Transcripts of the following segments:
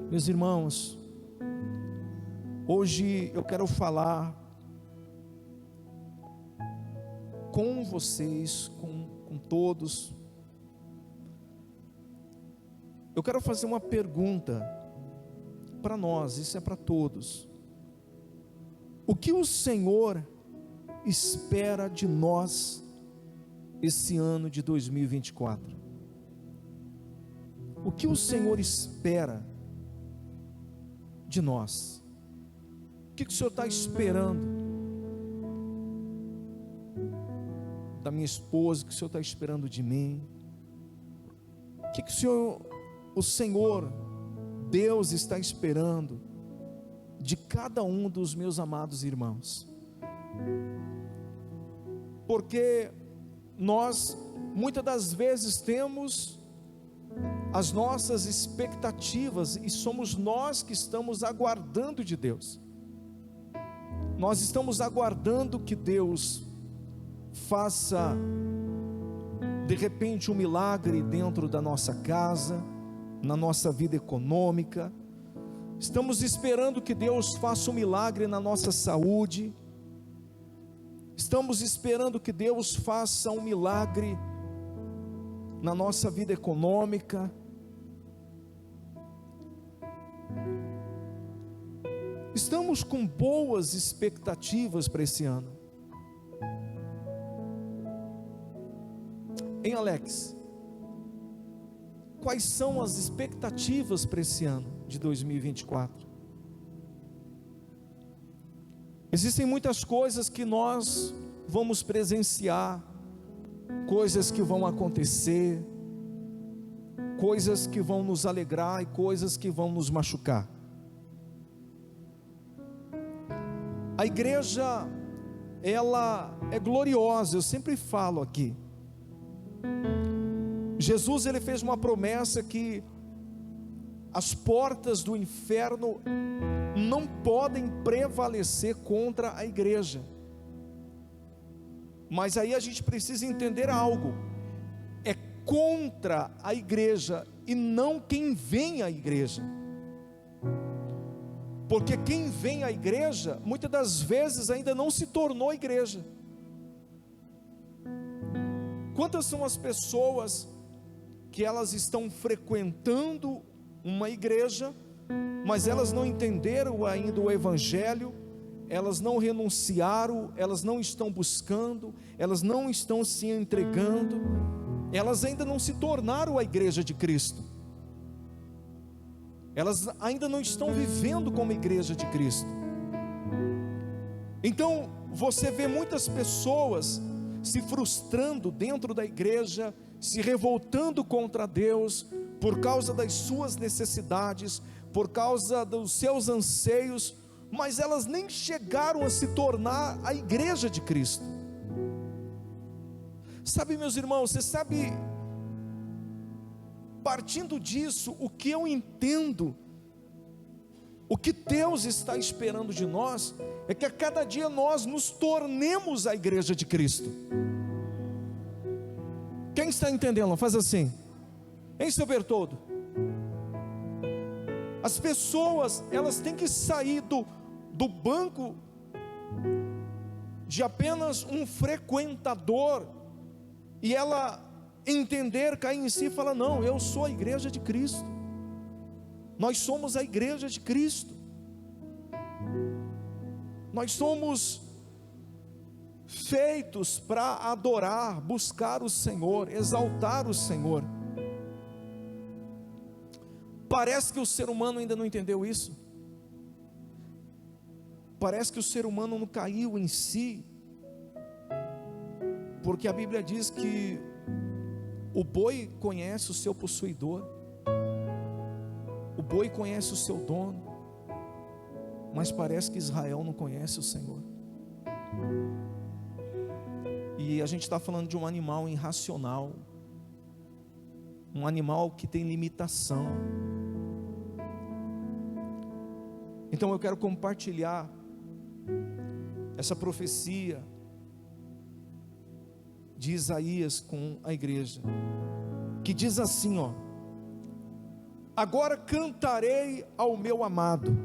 Meus irmãos, hoje eu quero falar com vocês, com todos. Eu quero fazer uma pergunta para nós, isso é para todos. O que o Senhor espera de nós esse ano de 2024? O que o Senhor espera de nós? O que o Senhor está esperando da minha esposa? O que o Senhor está esperando de mim? O que o Senhor, Deus, está esperando de cada um dos meus amados irmãos? Porque nós muitas das vezes temos as nossas expectativas e somos nós que estamos aguardando de Deus. Nós estamos aguardando que Deus faça de repente um milagre dentro da nossa casa, na nossa vida econômica. Estamos esperando que Deus faça um milagre na nossa saúde. Estamos esperando que Deus faça um milagre na nossa vida econômica. Estamos com boas expectativas para esse ano. Hein, Alex? Quais são as expectativas para esse ano de 2024? Existem muitas coisas que nós vamos presenciar, coisas que vão acontecer, coisas que vão nos alegrar e coisas que vão nos machucar. A igreja, ela é gloriosa, eu sempre falo aqui. Jesus, ele fez uma promessa que as portas do inferno não podem prevalecer contra a igreja. Mas aí a gente precisa entender algo: é contra a igreja e não quem vem à igreja. Porque quem vem à igreja, muitas das vezes ainda não se tornou igreja. Quantas são as pessoas que elas estão frequentando uma igreja, mas elas não entenderam ainda o evangelho, elas não renunciaram, elas não estão buscando, elas não estão se entregando, elas ainda não se tornaram a igreja de Cristo, elas ainda não estão vivendo como igreja de Cristo. Então você vê muitas pessoas se frustrando dentro da igreja, se revoltando contra Deus, por causa das suas necessidades, por causa dos seus anseios, mas elas nem chegaram a se tornar a igreja de Cristo. Sabe, meus irmãos, você sabe, partindo disso, o que eu entendo, o que Deus está esperando de nós, é que a cada dia nós nos tornemos a igreja de Cristo. Quem está entendendo? Faz assim, hein, seu Bertoldo? As pessoas, elas têm que sair do banco de apenas um frequentador, e ela entender, cair em si e falar: não, eu sou a igreja de Cristo. Nós somos a igreja de Cristo. Nós somos feitos para adorar, buscar o Senhor, exaltar o Senhor. Parece que o ser humano ainda não entendeu isso. Parece que o ser humano não caiu em si, porque a Bíblia diz que o boi conhece o seu possuidor, o boi conhece o seu dono, mas parece que Israel não conhece o Senhor. E a gente está falando de um animal irracional, um animal que tem limitação. Então eu quero compartilhar essa profecia de Isaías com a igreja, que diz assim, ó: Agora cantarei ao meu amado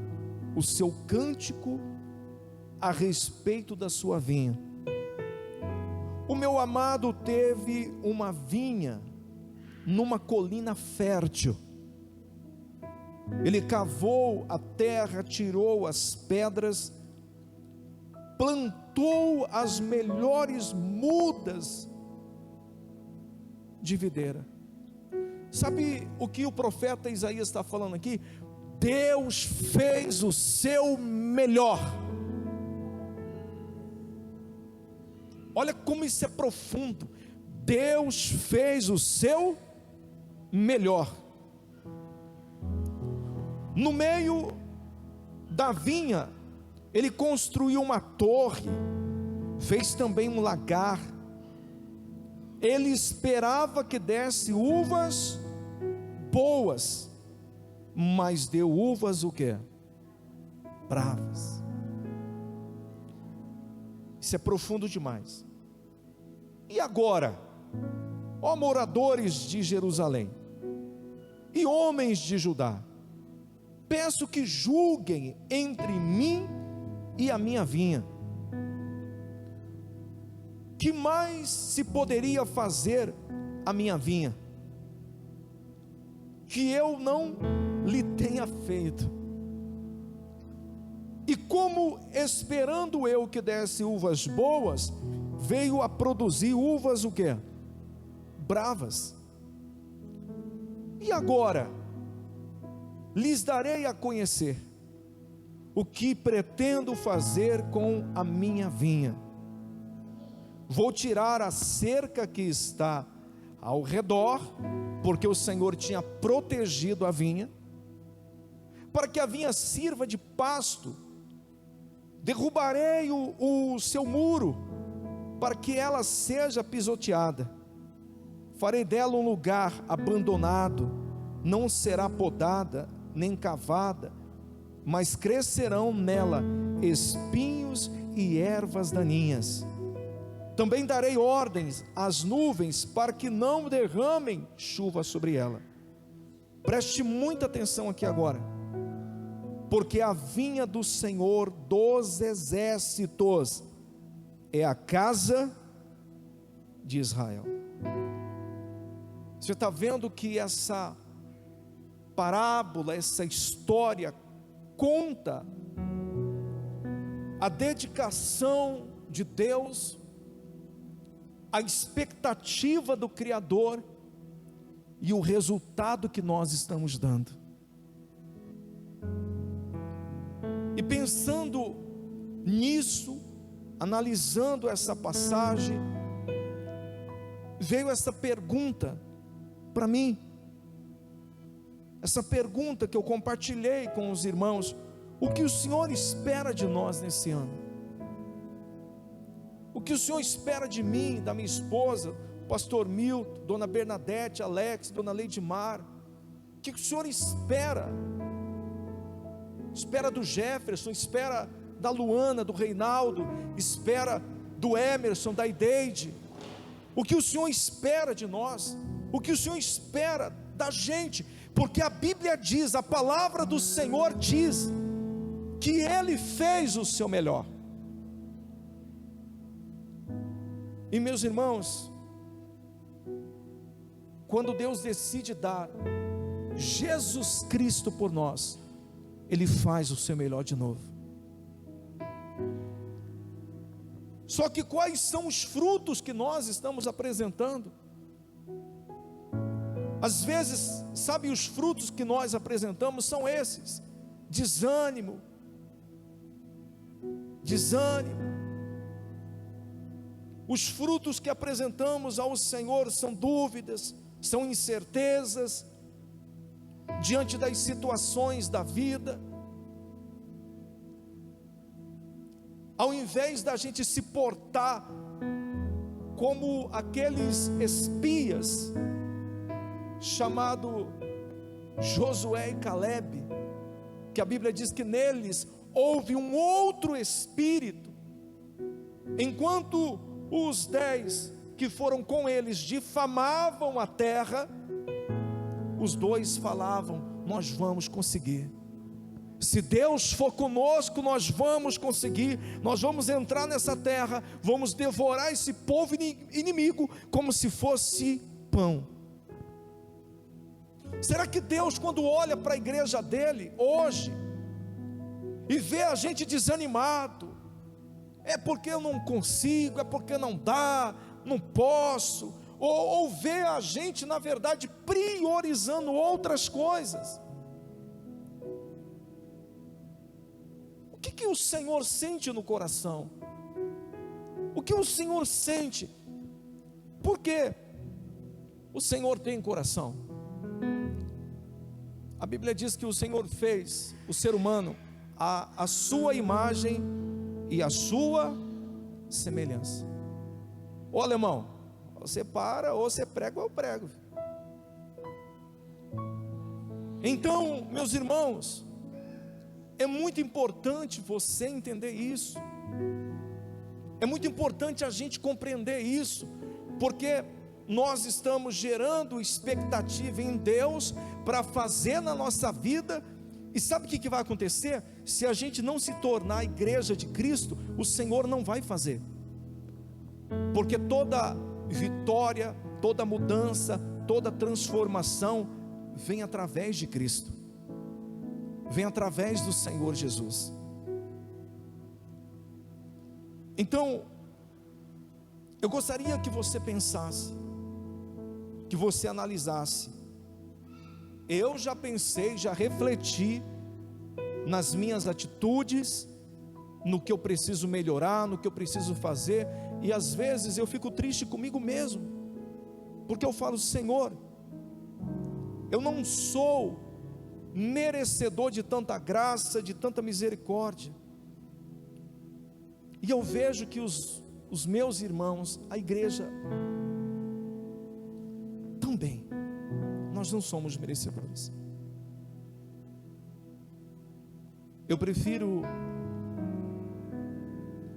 o seu cântico a respeito da sua vinha. O meu amado teve uma vinha numa colina fértil. Ele cavou a terra, tirou as pedras, plantou as melhores mudas de videira. Sabe o que o profeta Isaías está falando aqui? Deus fez o seu melhor. Olha como isso é profundo. Deus fez o seu melhor. No meio da vinha, ele construiu uma torre, fez também um lagar. Ele esperava que desse uvas boas, mas deu uvas o quê? Bravas. Isso é profundo demais. E agora, ó moradores de Jerusalém e homens de Judá, peço que julguem entre mim e a minha vinha. Que mais se poderia fazer a minha vinha, que eu não lhe tenha feito? E como, esperando eu que desse uvas boas, veio a produzir uvas o quê? Bravas. E agora, lhes darei a conhecer o que pretendo fazer com a minha vinha. Vou tirar a cerca que está ao redor, porque o Senhor tinha protegido a vinha, para que a vinha sirva de pasto. Derrubarei o seu muro, para que ela seja pisoteada. Farei dela um lugar abandonado, não será podada, nem cavada, mas crescerão nela espinhos e ervas daninhas. Também darei ordens às nuvens para que não derramem chuva sobre ela. Preste muita atenção aqui agora, porque a vinha do Senhor dos exércitos é a casa de Israel. Você está vendo que essa parábola, essa história conta a dedicação de Deus, a expectativa do Criador e o resultado que nós estamos dando. E pensando nisso, analisando essa passagem, veio essa pergunta para mim, essa pergunta que eu compartilhei com os irmãos: o que o Senhor espera de nós nesse ano? O que o Senhor espera de mim, da minha esposa, pastor Milton, dona Bernadette, Alex, dona Leidmar? O que o Senhor espera? Espera do Jefferson, espera da Luana, do Reinaldo, espera do Emerson, da Ideide? O que o Senhor espera de nós? O que o Senhor espera da gente? Porque a Bíblia diz, a palavra do Senhor diz, que Ele fez o seu melhor. E meus irmãos, quando Deus decide dar Jesus Cristo por nós, Ele faz o seu melhor de novo. Só que quais são os frutos que nós estamos apresentando? Às vezes, sabe, os frutos que nós apresentamos são esses: desânimo. Os frutos que apresentamos ao Senhor são dúvidas, são incertezas diante das situações da vida. Ao invés da gente se portar como aqueles espias chamado Josué e Calebe, que a Bíblia diz que neles houve um outro espírito, enquanto os 10 que foram com eles difamavam a terra, os 2 falavam nós vamos conseguir. Se Deus for conosco, nós vamos conseguir. Nós vamos entrar nessa terra, vamos devorar esse povo inimigo como se fosse pão. Será que Deus, quando olha para a igreja dele hoje e vê a gente desanimado, é porque eu não consigo, é porque não dá, não posso, ou vê a gente, na verdade, priorizando outras coisas? O que o Senhor sente no coração? O que o Senhor sente? Porque o Senhor tem coração. A Bíblia diz que o Senhor fez o ser humano a sua imagem e a sua semelhança. Ô alemão, você para, ou você prega ou eu prego. Então, meus irmãos, é muito importante você entender isso. É muito importante a gente compreender isso, porque nós estamos gerando expectativa em Deus para fazer na nossa vida. E sabe o que vai acontecer? Se a gente não se tornar a igreja de Cristo, o Senhor não vai fazer, porque toda vitória, toda mudança, toda transformação vem através de Cristo, vem através do Senhor Jesus. Então, eu gostaria que você pensasse, que você analisasse. Eu já pensei, já refleti nas minhas atitudes, no que eu preciso melhorar, no que eu preciso fazer, e às vezes eu fico triste comigo mesmo, porque eu falo: Senhor, eu não sou merecedor de tanta graça, de tanta misericórdia. E eu vejo que os meus irmãos, a igreja, também, nós não somos merecedores. Eu prefiro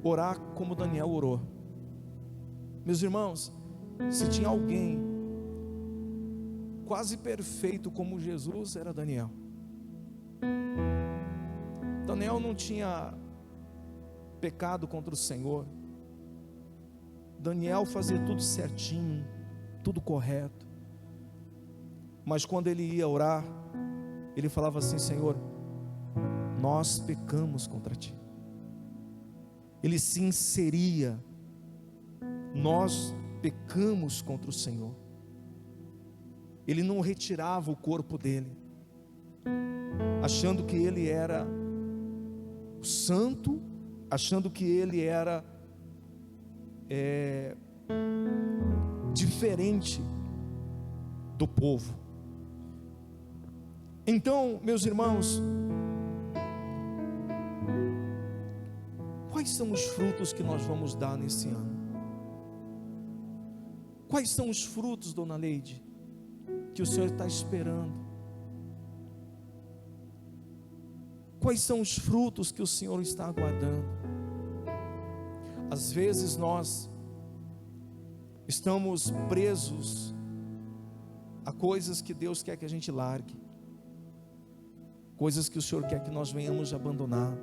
orar como Daniel orou. Meus irmãos, se tinha alguém quase perfeito como Jesus, era Daniel. Daniel não tinha pecado contra o Senhor. Daniel fazia tudo certinho, tudo correto. Mas quando ele ia orar, ele falava assim: Senhor, nós pecamos contra ti. Ele se inseria: nós pecamos contra o Senhor. Ele não retirava o corpo dele, achando que ele era santo, achando que ele era diferente do povo. Então, meus irmãos, quais são os frutos que nós vamos dar nesse ano? Quais são os frutos, dona Leide, que o Senhor está esperando? Quais são os frutos que o Senhor está aguardando? Às vezes nós estamos presos a coisas que Deus quer que a gente largue, coisas que o Senhor quer que nós venhamos abandonar.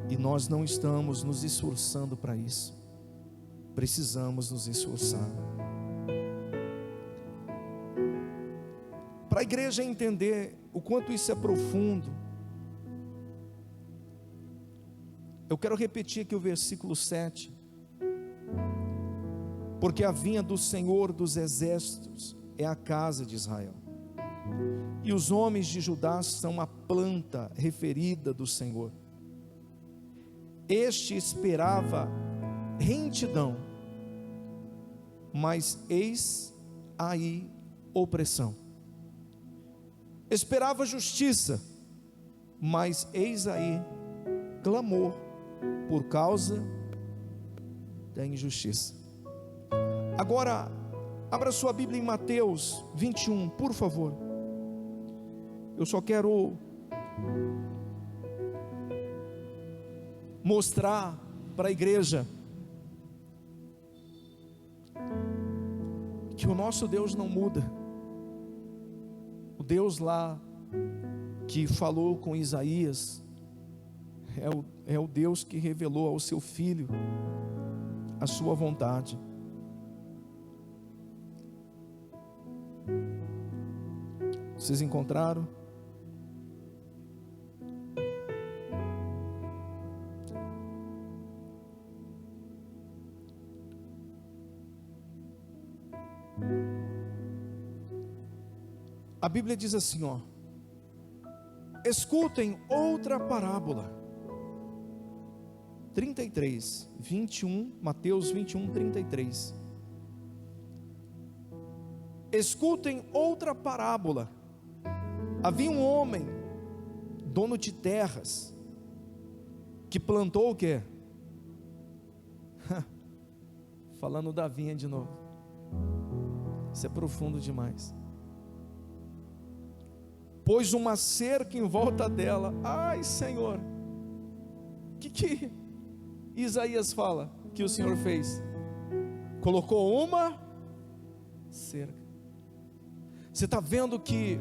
E nós não estamos nos esforçando para isso. Precisamos nos esforçar. Para a igreja entender o quanto isso é profundo, eu quero repetir aqui o versículo 7. Porque a vinha do Senhor dos exércitos é a casa de Israel, e os homens de Judá são a planta referida do Senhor. Este esperava retidão, mas eis aí opressão. Esperava justiça, mas eis aí clamor por causa da injustiça. Agora, abra sua Bíblia em Mateus 21, por favor. Eu só quero mostrar para a igreja que o nosso Deus não muda. O Deus lá que falou com Isaías é o Deus que revelou ao seu filho a sua vontade. Vocês encontraram? A Bíblia diz assim, ó: escutem outra parábola. 33, 21, Mateus 21, 33. Escutem outra parábola. Havia um homem, dono de terras, que plantou o quê? Falando da vinha de novo. Isso é profundo demais. Pôs uma cerca em volta dela. Ai, Senhor, que Isaías fala que o Senhor fez? Colocou uma cerca. Você está vendo que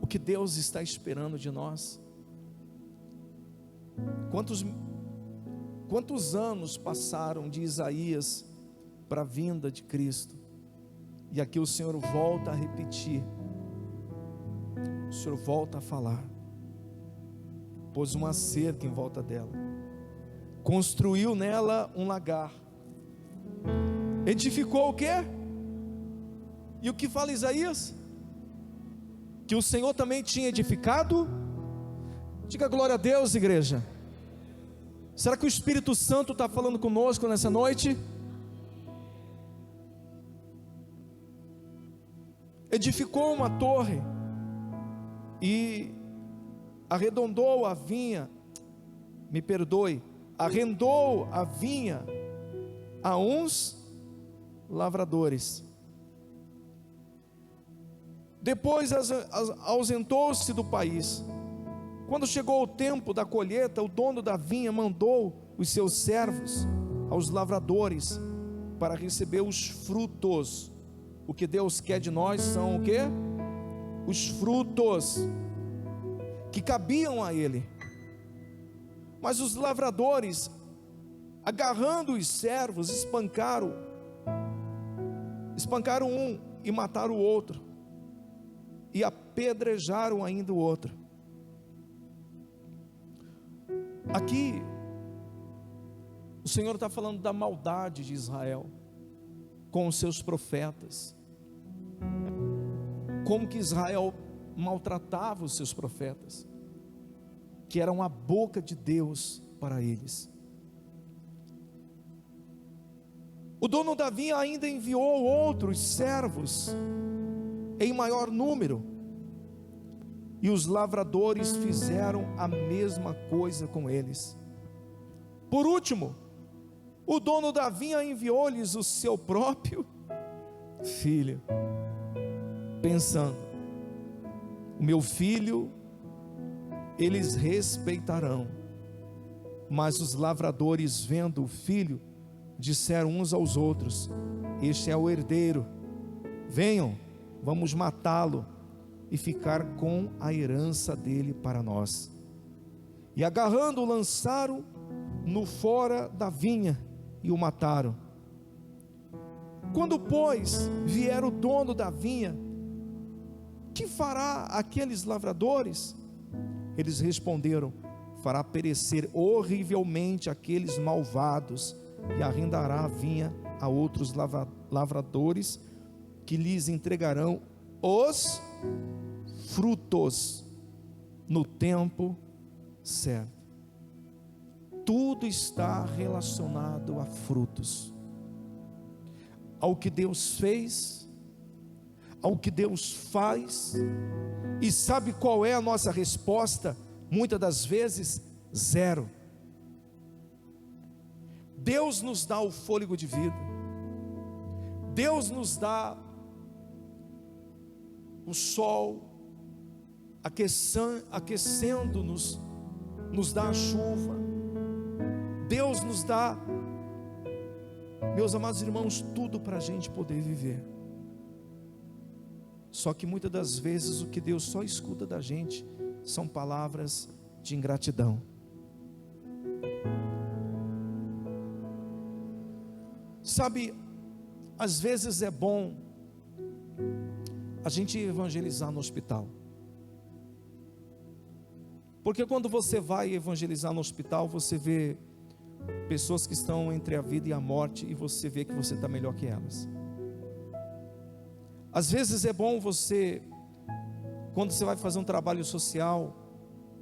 o que Deus está esperando de nós? Quantos anos passaram de Isaías para a vinda de Cristo? E aqui o Senhor volta a repetir. O Senhor volta a falar. Pôs uma cerca em volta dela, construiu nela um lagar, edificou o quê? E o que fala Isaías? Que o Senhor também tinha edificado. Diga glória a Deus, igreja. Será que o Espírito Santo está falando conosco nessa noite? Edificou uma torre e arredondou a vinha, arrendou a vinha a uns lavradores. Depois ausentou-se do país. Quando chegou o tempo da colheita, o dono da vinha mandou os seus servos aos lavradores para receber os frutos. O que Deus quer de nós são o quê? Os frutos que cabiam a ele. Mas os lavradores, agarrando os servos, espancaram um e mataram o outro, e apedrejaram ainda o outro. Aqui o Senhor está falando da maldade de Israel com os seus profetas, como que Israel maltratava os seus profetas, que eram a boca de Deus para eles. O dono da vinha ainda enviou outros servos em maior número, e os lavradores fizeram a mesma coisa com eles. Por último, o dono da vinha enviou-lhes o seu próprio filho, pensando: o meu filho eles respeitarão. Mas os lavradores, vendo o filho, disseram uns aos outros: este é o herdeiro, venham, vamos matá-lo e ficar com a herança dele para nós. E agarrando-o, lançaram no fora da vinha e o mataram. Quando, pois, vier o dono da vinha, que fará aqueles lavradores? Eles responderam: fará perecer horrivelmente aqueles malvados, e arrendará a vinha a outros lavradores, que lhes entregarão os frutos no tempo certo. Tudo está relacionado a frutos, ao que Deus fez, ao que Deus faz. E sabe qual é a nossa resposta? Muitas das vezes, zero. Deus nos dá o fôlego de vida, Deus nos dá o sol, aquecendo-nos, nos dá a chuva, Deus nos dá Meus amados irmãos, tudo para a gente poder viver. Só que muitas das vezes o que Deus só escuta da gente são palavras de ingratidão. Sabe, às vezes é bom a gente evangelizar no hospital. Porque quando você vai evangelizar no hospital, você vê pessoas que estão entre a vida e a morte, e você vê que você está melhor que elas. Às vezes é bom você, quando você vai fazer um trabalho social,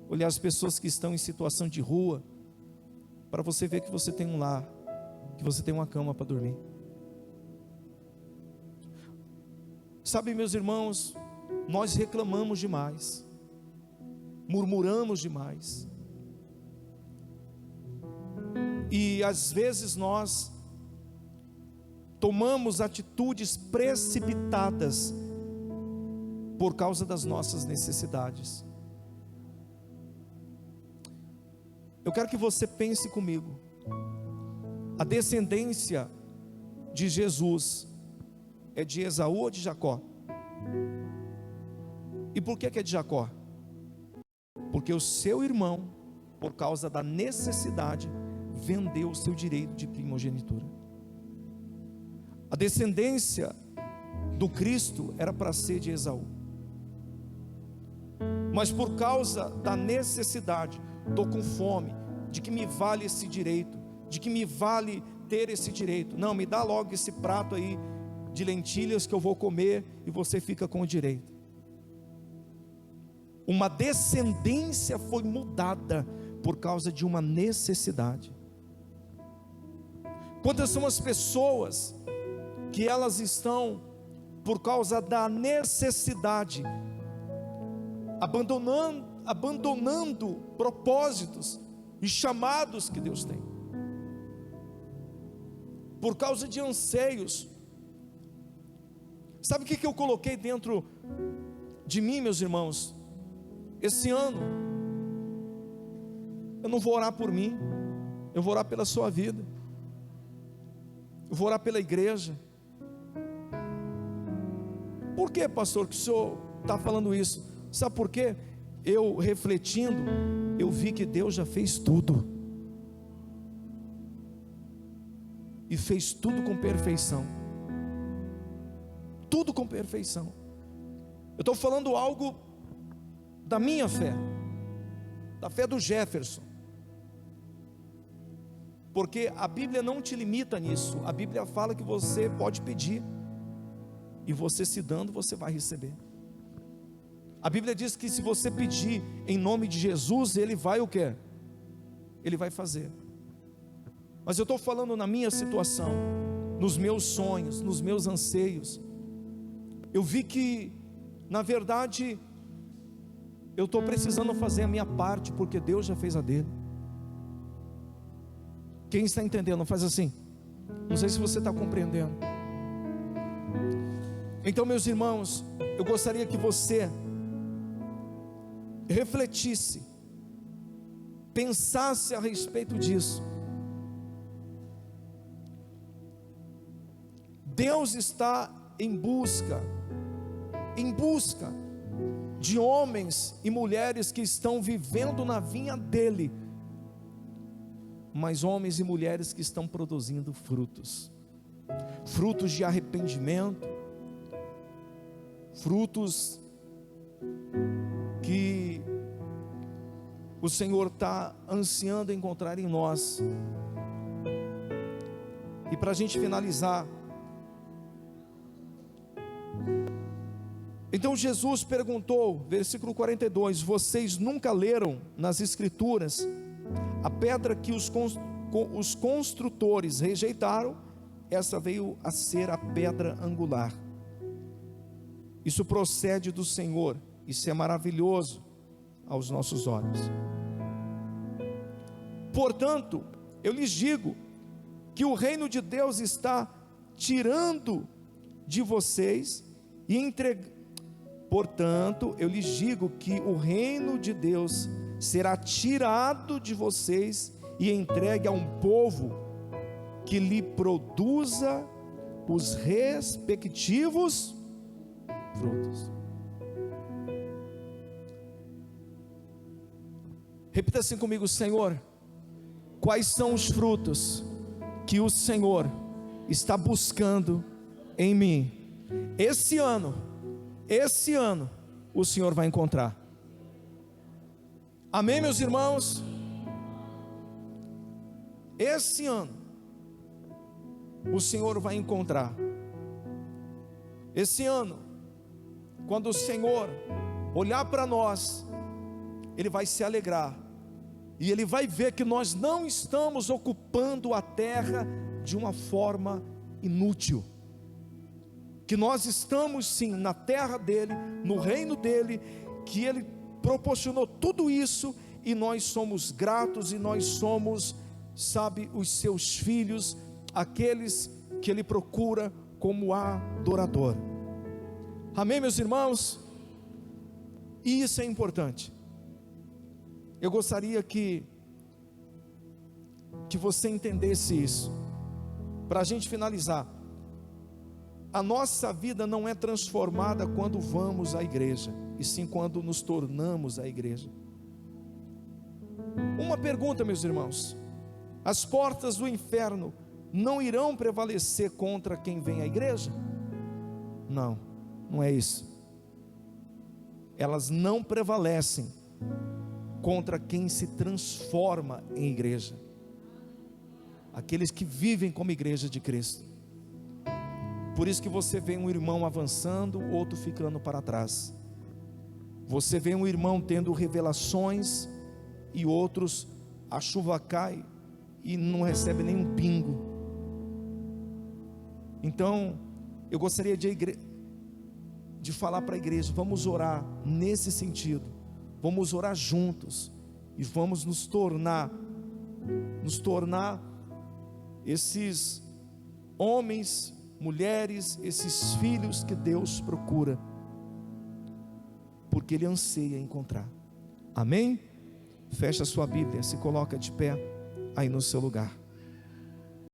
olhar as pessoas que estão em situação de rua, para você ver que você tem um lar, que você tem uma cama para dormir. Sabe, meus irmãos, nós reclamamos demais, murmuramos demais, e às vezes nós tomamos atitudes precipitadas por causa das nossas necessidades. Eu quero que você pense comigo. A descendência de Jesus é de Esaú ou de Jacó? E por que é de Jacó? Porque o seu irmão, por causa da necessidade, vendeu o seu direito de primogenitura. A descendência do Cristo era para ser de Esaú, mas por causa da necessidade, estou com fome, de que me vale esse direito, de que me vale ter esse direito, não, me dá logo esse prato aí de lentilhas que eu vou comer, e você fica com o direito. Uma descendência foi mudada por causa de uma necessidade. Quantas são as pessoas que elas estão, por causa da necessidade, abandonando propósitos e chamados que Deus tem, por causa de anseios. Sabe o que eu coloquei dentro de mim, meus irmãos? Esse ano eu não vou orar por mim, eu vou orar pela sua vida, eu vou orar pela igreja. Por que, pastor, que o senhor está falando isso? Sabe por quê? Eu refletindo, eu vi que Deus já fez tudo, e fez tudo com perfeição, tudo com perfeição. Eu estou falando algo da minha fé, da fé do Jefferson, porque a Bíblia não te limita nisso. A Bíblia fala que você pode pedir, e você se dando, você vai receber. A Bíblia diz que se você pedir em nome de Jesus, Ele vai o quê? Ele vai fazer. Mas eu estou falando na minha situação, nos meus sonhos, nos meus anseios. Eu vi que, na verdade, eu estou precisando fazer a minha parte, porque Deus já fez a dele. Quem está entendendo? Faz assim. Não sei se você está compreendendo. Então, meus irmãos, eu gostaria que você refletisse, pensasse a respeito disso. Deus está em busca de homens e mulheres que estão vivendo na vinha dele, mas homens e mulheres que estão produzindo frutos de arrependimento, frutos que o Senhor está ansiando encontrar em nós. E para a gente finalizar, então Jesus perguntou, versículo 42, vocês nunca leram nas Escrituras a pedra que os construtores rejeitaram? Essa veio a ser a pedra angular. Isso procede do Senhor, isso é maravilhoso aos nossos olhos. Portanto, eu lhes digo que o reino de Deus está tirando de vocês e entregando. Portanto, eu lhes digo que o reino de Deus será tirado de vocês e entregue a um povo que lhe produza os respectivos frutos. Repita assim comigo: Senhor, quais são os frutos que o Senhor está buscando em mim? Esse ano, o Senhor vai encontrar. Amém, meus irmãos? Esse ano, o Senhor vai encontrar. Esse ano, quando o Senhor olhar para nós, Ele vai se alegrar, e Ele vai ver que nós não estamos ocupando a terra de uma forma inútil, que nós estamos sim na terra dEle, no reino dEle, que Ele proporcionou tudo isso, e nós somos gratos, e nós somos, sabe, os seus filhos, aqueles que Ele procura como adorador. Amém, meus irmãos? E isso é importante. Eu gostaria que você entendesse isso. Para a gente finalizar, a nossa vida não é transformada quando vamos à igreja, e sim quando nos tornamos a igreja. Uma pergunta, meus irmãos: as portas do inferno não irão prevalecer contra quem vem à igreja? Não, não é isso. Elas não prevalecem contra quem se transforma em igreja, aqueles que vivem como igreja de Cristo. Por isso que você vê um irmão avançando, outro ficando para trás. Você vê um irmão tendo revelações, e outros, a chuva cai e não recebe nenhum pingo. Então, eu gostaria de falar para a igreja: vamos orar nesse sentido, vamos orar juntos, e vamos nos tornar esses homens, mulheres, esses filhos que Deus procura, porque Ele anseia encontrar. Amém? Fecha a sua Bíblia, se coloca de pé aí no seu lugar.